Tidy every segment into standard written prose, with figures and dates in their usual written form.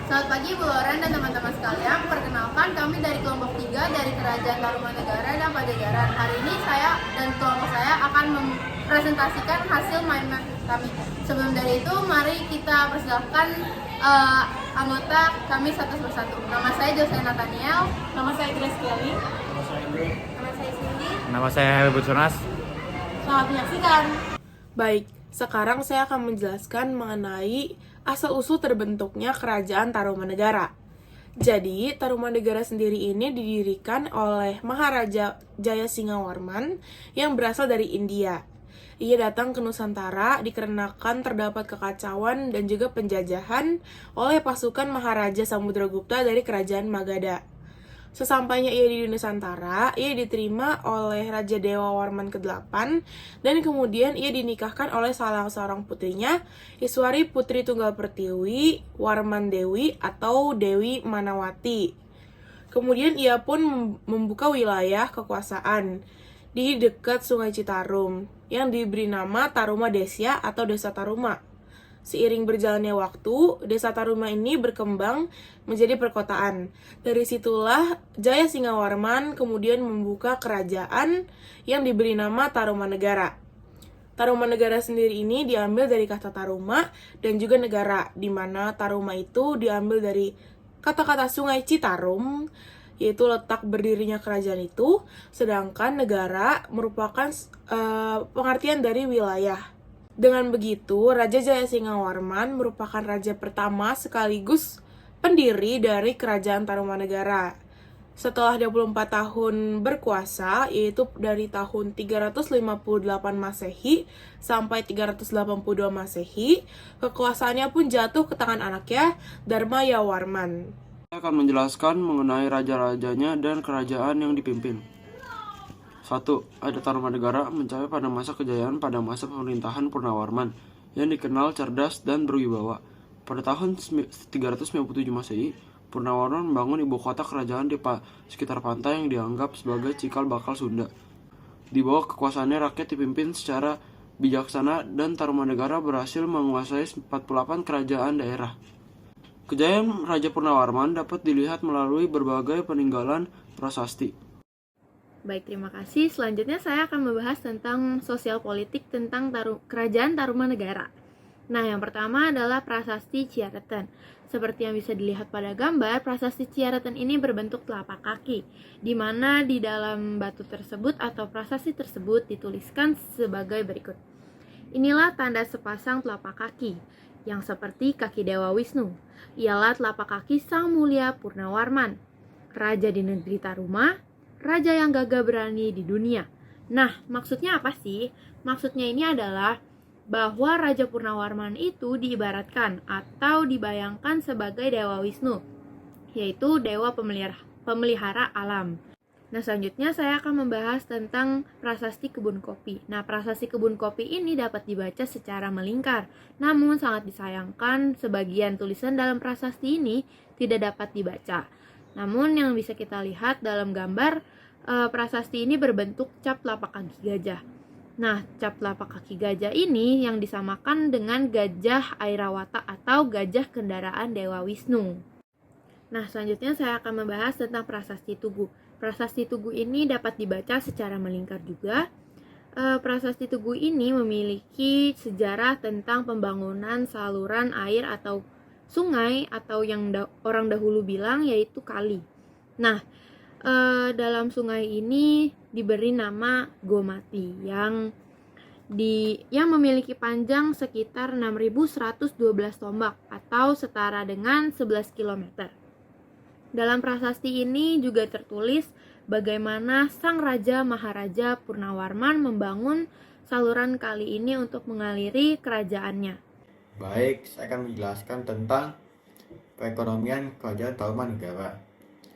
Selamat pagi Bu Loren dan teman-teman sekalian. Perkenalkan, kami dari kelompok 3 dari Kerajaan Tarumanegara dan Pajajaran. Hari ini saya dan kelompok saya akan mempresentasikan hasil main kami. Sebelum dari itu, mari kita persilahkan anggota kami satu persatu. Nama saya Jose Nathaniel. Nama saya Grace Kelly. Nama saya Cindy. Nama saya Helbut Sunas. Selamat menyaksikan. Baik, sekarang saya akan menjelaskan mengenai asal-usul terbentuknya Kerajaan Tarumanegara. Jadi, Tarumanegara sendiri ini didirikan oleh Maharaja Jayasingawarman yang berasal dari India. Ia datang ke Nusantara dikarenakan terdapat kekacauan dan juga penjajahan oleh pasukan Maharaja Samudragupta dari Kerajaan Magadha. Sesampainya ia di Nusantara, ia diterima oleh Raja Dewa Warman ke-8 dan kemudian ia dinikahkan oleh salah seorang putrinya, Iswari Putri Tunggal Pertiwi Warman Dewi atau Dewi Manawati. Kemudian ia pun membuka wilayah kekuasaan di dekat Sungai Citarum yang diberi nama Taruma Desya atau Desa Taruma. Seiring berjalannya waktu, Desa Taruma ini berkembang menjadi perkotaan. Dari situlah Jayasingawarman kemudian membuka kerajaan yang diberi nama Tarumanegara. Tarumanegara sendiri ini diambil dari kata Taruma dan juga negara, di mana Taruma itu diambil dari kata-kata Sungai Citarum, yaitu letak berdirinya kerajaan itu, sedangkan negara merupakan pengertian dari wilayah. Dengan begitu, Raja Jayasingawarman merupakan raja pertama sekaligus pendiri dari Kerajaan Tarumanegara. Setelah 24 tahun berkuasa, yaitu dari tahun 358 Masehi sampai 382 Masehi, kekuasaannya pun jatuh ke tangan anaknya, Dharmayawarman. Saya akan menjelaskan mengenai raja-rajanya dan kerajaan yang dipimpin. 1. Ada Tarumanegara mencapai pada masa kejayaan pada masa pemerintahan Purnawarman yang dikenal cerdas dan berwibawa. Pada tahun 397 Masehi, Purnawarman membangun ibu kota kerajaan di sekitar pantai yang dianggap sebagai cikal bakal Sunda. Di bawah kekuasaannya rakyat dipimpin secara bijaksana dan Tarumanegara berhasil menguasai 48 kerajaan daerah. Kejayaan Raja Purnawarman dapat dilihat melalui berbagai peninggalan prasasti. Baik, terima kasih. Selanjutnya saya akan membahas tentang sosial politik tentang Kerajaan Tarumanegara. Nah, yang pertama adalah Prasasti Ciareten. Seperti yang bisa dilihat pada gambar, Prasasti Ciareten ini berbentuk telapak kaki, di mana di dalam batu tersebut atau prasasti tersebut dituliskan sebagai berikut. Inilah tanda sepasang telapak kaki, yang seperti kaki Dewa Wisnu. Ialah telapak kaki Sang Mulia Purnawarman, Raja di negeri Taruma, raja yang gagah berani di dunia. Nah, maksudnya apa sih? Maksudnya ini adalah bahwa Raja Purnawarman itu diibaratkan atau dibayangkan sebagai Dewa Wisnu, yaitu dewa pemelihara alam. Nah, selanjutnya saya akan membahas tentang Prasasti Kebun Kopi. Nah, Prasasti Kebun Kopi ini dapat dibaca secara melingkar. Namun, sangat disayangkan sebagian tulisan dalam prasasti ini tidak dapat dibaca. Namun yang bisa kita lihat dalam gambar, prasasti ini berbentuk cap telapak kaki gajah. Nah, cap telapak kaki gajah ini yang disamakan dengan gajah Airawata atau gajah kendaraan Dewa Wisnu. Nah, selanjutnya saya akan membahas tentang Prasasti Tugu. Prasasti Tugu ini dapat dibaca secara melingkar juga. Prasasti Tugu ini memiliki sejarah tentang pembangunan saluran air atau sungai atau yang orang dahulu bilang yaitu kali. Nah, dalam sungai ini diberi nama Gomati yang memiliki panjang sekitar 6.112 tombak atau setara dengan 11 km. Dalam prasasti ini juga tertulis bagaimana Sang Raja Maharaja Purnawarman membangun saluran kali ini untuk mengaliri kerajaannya. Baik, saya akan menjelaskan tentang perekonomian Kerajaan Tarumanegara.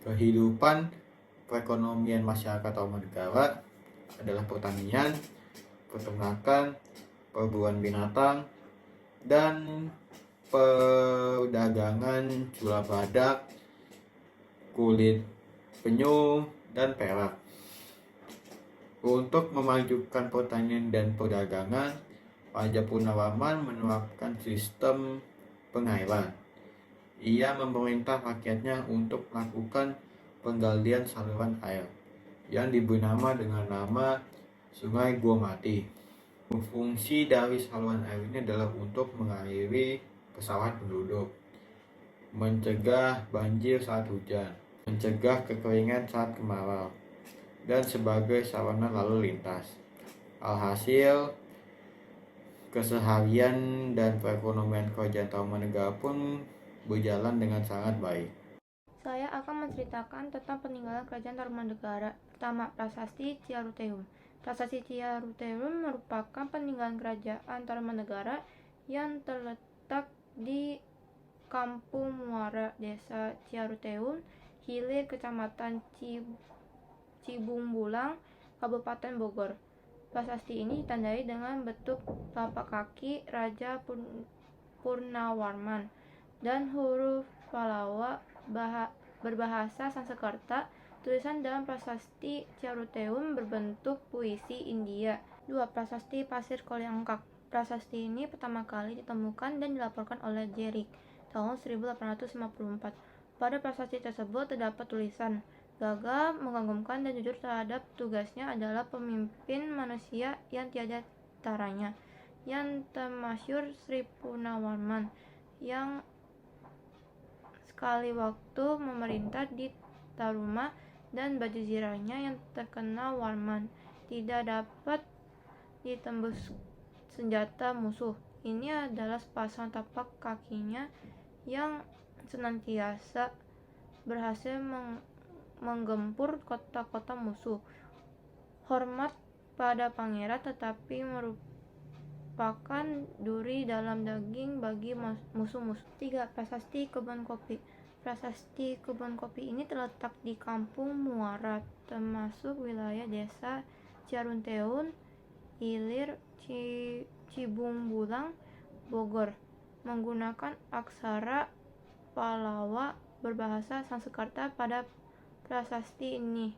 Kehidupan perekonomian masyarakat Tarumanegara adalah pertanian, peternakan, perburuan binatang, dan perdagangan jual badak, kulit penyu, dan perak. Untuk memajukan pertanian dan perdagangan, Raja Purnawarman menerapkan sistem pengairan. Ia memerintah rakyatnya untuk melakukan penggalian saluran air yang diberi nama dengan nama Sungai Gua Mati. Fungsi dari saluran air ini adalah untuk mengairi pesawat penduduk, mencegah banjir saat hujan, mencegah kekeringan saat kemarau, dan sebagai sarana lalu lintas. Alhasil, keseharian dan perekonomian Kerajaan Tarumanegara pun berjalan dengan sangat baik. Saya akan menceritakan tentang peninggalan Kerajaan Tarumanegara. Pertama, Prasasti Ciaruteum. Prasasti Ciaruteum merupakan peninggalan Kerajaan Tarumanegara yang terletak di Kampung Muara, Desa Ciaruteum, Hilir, Kecamatan Cibungbulang, Kabupaten Bogor. Prasasti ini ditandai dengan bentuk telapak kaki Raja Purnawarman dan huruf Pallawa berbahasa Sanskerta. Tulisan dalam Prasasti Ciaruteum berbentuk puisi India. 2. Prasasti Pasir Koleangkak. Prasasti ini pertama kali ditemukan dan dilaporkan oleh Jerik tahun 1854. Pada prasasti tersebut terdapat tulisan, "Gagah, mengagumkan dan jujur terhadap tugasnya adalah pemimpin manusia yang tiada taranya, yang termasyhur Sri Purnawarman, yang sekali waktu memerintah di Taruma dan bajazirahnya yang terkenal Warman, tidak dapat ditembus senjata musuh. Ini adalah sepasang tapak kakinya yang senantiasa berhasil menggempur kota-kota musuh. Hormat pada pangeran tetapi merupakan duri dalam daging bagi musuh-musuh." 3. Prasasti Kebun Kopi. Prasasti Kebun Kopi ini terletak di Kampung Muara, termasuk wilayah Desa Ciaruteum, Hilir, Cibungbulang, Bogor, menggunakan aksara Pallawa berbahasa Sanskerta pada prasasti ini.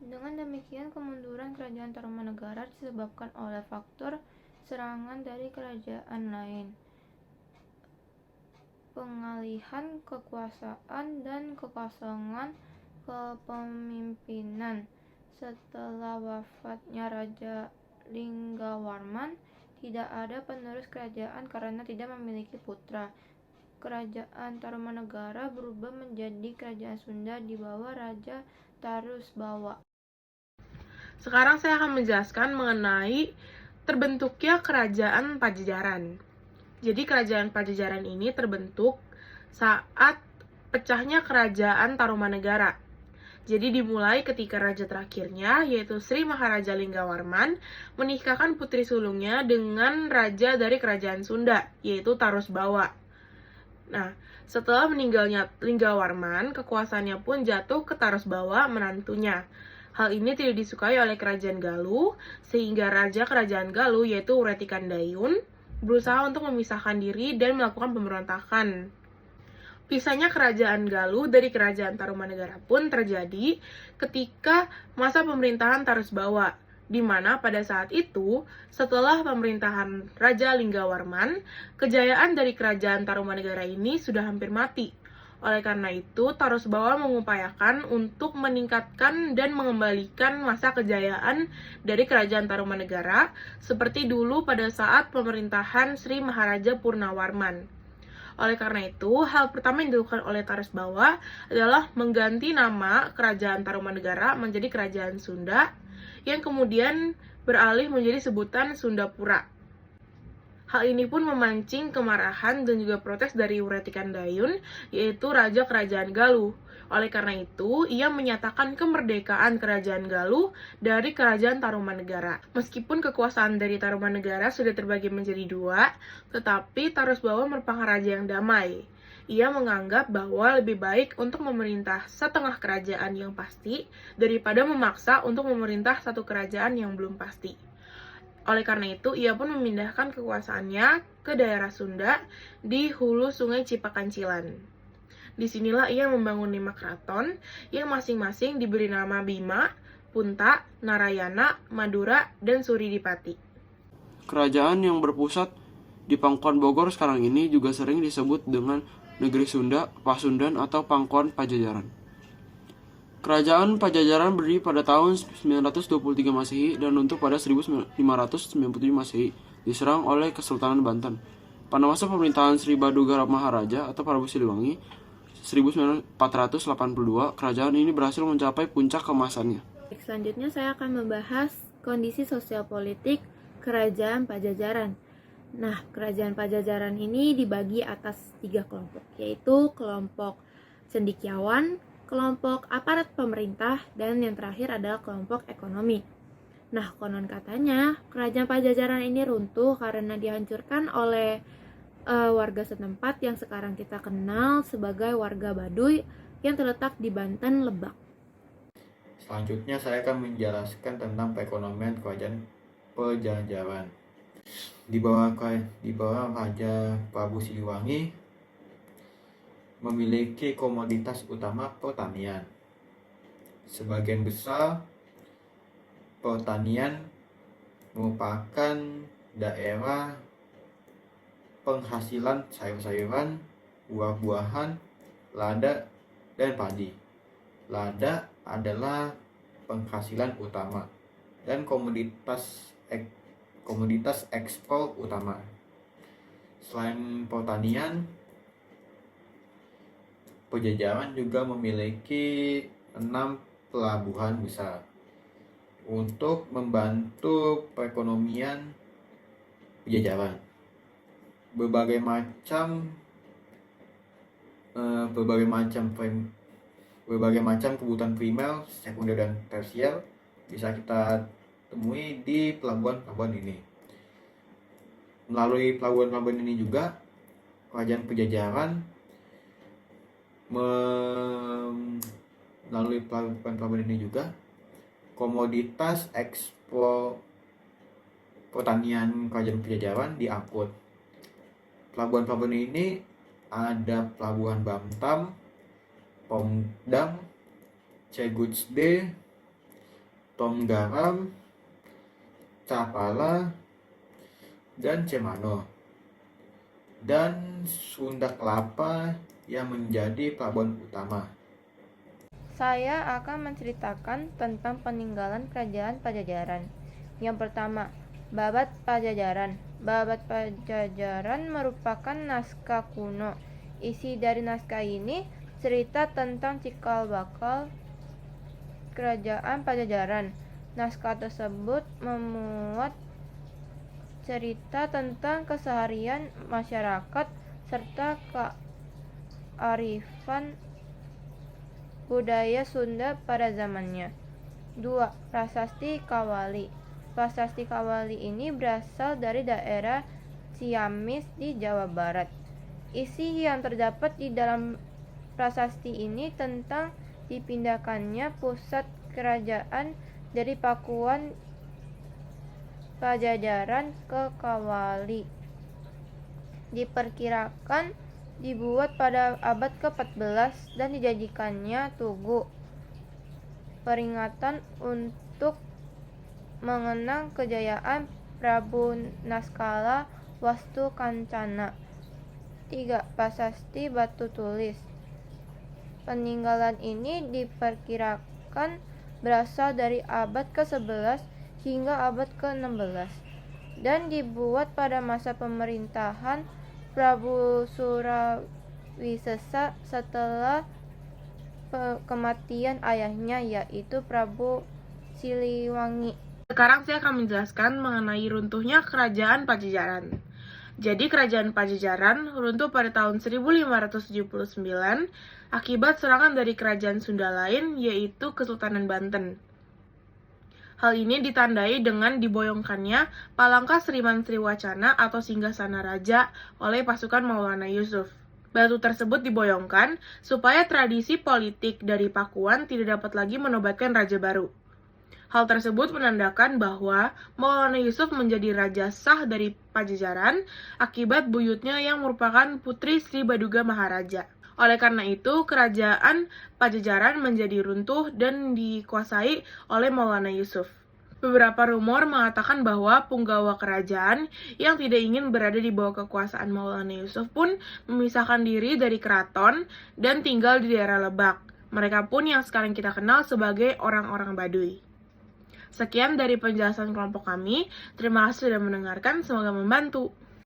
Dengan demikian, kemunduran Kerajaan Tarumanegara disebabkan oleh faktor serangan dari kerajaan lain, pengalihan kekuasaan, dan kekosongan kepemimpinan. Setelah wafatnya Raja Linggawarman, tidak ada penerus kerajaan karena tidak memiliki putra. Kerajaan Tarumanegara berubah menjadi Kerajaan Sunda di bawah Raja Tarusbawa. Sekarang saya akan menjelaskan mengenai terbentuknya Kerajaan Pajajaran. Jadi Kerajaan Pajajaran ini terbentuk saat pecahnya Kerajaan Tarumanegara. Jadi dimulai ketika raja terakhirnya, yaitu Sri Maharaja Linggawarman, menikahkan putri sulungnya dengan raja dari Kerajaan Sunda, yaitu Tarusbawa. Nah, setelah meninggalnya Linggawarman, kekuasaannya pun jatuh ke Tarusbawa, menantunya. Hal ini tidak disukai oleh Kerajaan Galuh, sehingga Raja Kerajaan Galuh, yaitu Wretikandayun, berusaha untuk memisahkan diri dan melakukan pemberontakan. Pisahnya Kerajaan Galuh dari Kerajaan Tarumanegara pun terjadi ketika masa pemerintahan Tarusbawa, di mana pada saat itu, setelah pemerintahan Raja Linggawarman, kejayaan dari Kerajaan Tarumanegara ini sudah hampir mati. Oleh karena itu, Tarusbawa mengupayakan untuk meningkatkan dan mengembalikan masa kejayaan dari Kerajaan Tarumanegara seperti dulu pada saat pemerintahan Sri Maharaja Purnawarman. Oleh karena itu, hal pertama yang dilakukan oleh Tarusbawa adalah mengganti nama Kerajaan Tarumanegara menjadi Kerajaan Sunda, yang kemudian beralih menjadi sebutan Sundapura. Hal ini pun memancing kemarahan dan juga protes dari Wretikandayun, yaitu Raja Kerajaan Galuh. Oleh karena itu, ia menyatakan kemerdekaan Kerajaan Galuh dari Kerajaan Tarumanegara. Meskipun kekuasaan dari Tarumanegara sudah terbagi menjadi dua, tetapi Tarusbawa merupakan raja yang damai. Ia menganggap bahwa lebih baik untuk memerintah setengah kerajaan yang pasti daripada memaksa untuk memerintah satu kerajaan yang belum pasti. Oleh karena itu, ia pun memindahkan kekuasaannya ke daerah Sunda di hulu Sungai Cipakancilan. Disinilah ia membangun 5 keraton yang masing-masing diberi nama Bima, Punta, Narayana, Madura, dan Suridipati. Kerajaan yang berpusat Di Pangkuan Bogor sekarang ini juga sering disebut dengan Negeri Sunda, Pasundan, atau Pangkuan Pajajaran. Kerajaan Pajajaran berdiri pada tahun 923 Masehi dan runtuh pada 1597 Masehi, diserang oleh Kesultanan Banten. Pada masa pemerintahan Sri Baduga Maharaja atau Prabu Siliwangi 1482, kerajaan ini berhasil mencapai puncak keemasannya. Selanjutnya saya akan membahas kondisi sosial politik Kerajaan Pajajaran. Nah, Kerajaan Pajajaran ini dibagi atas 3 kelompok, yaitu kelompok cendekiawan, kelompok aparat pemerintah, dan yang terakhir adalah kelompok ekonomi. Nah, konon katanya Kerajaan Pajajaran ini runtuh karena dihancurkan oleh warga setempat yang sekarang kita kenal sebagai warga Baduy yang terletak di Banten, Lebak. Selanjutnya saya akan menjelaskan tentang perekonomian kerajaan Pajajaran. Di bawah Raja Prabu Siliwangi memiliki komoditas utama pertanian. Sebagian besar pertanian merupakan daerah penghasilan sayur-sayuran, buah-buahan, lada, dan padi. Lada adalah penghasilan utama dan komoditas ekspor utama. Selain pertanian, Pajajaran juga memiliki 6 pelabuhan besar untuk membantu perekonomian Pajajaran. Berbagai macam kebutuhan primer, sekunder, dan tersier bisa kita temui di pelabuhan-pelabuhan ini. Melalui pelabuhan-pelabuhan ini juga kerajaan Pajajaran melalui pelabuhan-pelabuhan ini juga komoditas ekspor pertanian kerajaan Pajajaran diangkut. Pelabuhan-pelabuhan ini ada Pelabuhan Bantam, Pongdam, Cegutsde, Tonggaram, Capala, dan Cemano, dan Sunda Kelapa yang menjadi pelabuhan utama. Saya akan menceritakan tentang peninggalan Kerajaan Pajajaran. Yang pertama, Babat Pajajaran. Babat Pajajaran merupakan naskah kuno. Isi dari naskah ini cerita tentang cikal bakal Kerajaan Pajajaran. Naskah tersebut memuat cerita tentang keseharian masyarakat serta kearifan budaya Sunda pada zamannya. 2. Prasasti Kawali. Prasasti Kawali ini berasal dari daerah Ciamis di Jawa Barat. Isi yang terdapat di dalam prasasti ini tentang dipindahkannya pusat kerajaan dari Pakuan Pajajaran ke Kawali. Diperkirakan dibuat pada abad ke-14 dan dijadikannya tugu peringatan untuk mengenang kejayaan Prabu Naskala Wastu Kancana. 3. Prasasti Batu Tulis. Peninggalan ini diperkirakan berasal dari abad ke-11 hingga abad ke-16 dan dibuat pada masa pemerintahan Prabu Surawisesa setelah kematian ayahnya, yaitu Prabu Siliwangi. Sekarang saya akan menjelaskan mengenai runtuhnya Kerajaan Pajajaran. Jadi Kerajaan Pajajaran runtuh pada tahun 1579 akibat serangan dari kerajaan Sunda lain, yaitu Kesultanan Banten. Hal ini ditandai dengan diboyongkannya Palangka Sriman Sriwacana atau Singgasana Raja oleh pasukan Maulana Yusuf. Batu tersebut diboyongkan supaya tradisi politik dari Pakuan tidak dapat lagi menobatkan raja baru. Hal tersebut menandakan bahwa Maulana Yusuf menjadi raja sah dari Pajajaran akibat buyutnya yang merupakan putri Sri Baduga Maharaja. Oleh karena itu, kerajaan Pajajaran menjadi runtuh dan dikuasai oleh Maulana Yusuf. Beberapa rumor mengatakan bahwa punggawa kerajaan yang tidak ingin berada di bawah kekuasaan Maulana Yusuf pun memisahkan diri dari keraton dan tinggal di daerah Lebak. Mereka pun yang sekarang kita kenal sebagai orang-orang Baduy. Sekian dari penjelasan kelompok kami. Terima kasih sudah mendengarkan, semoga membantu.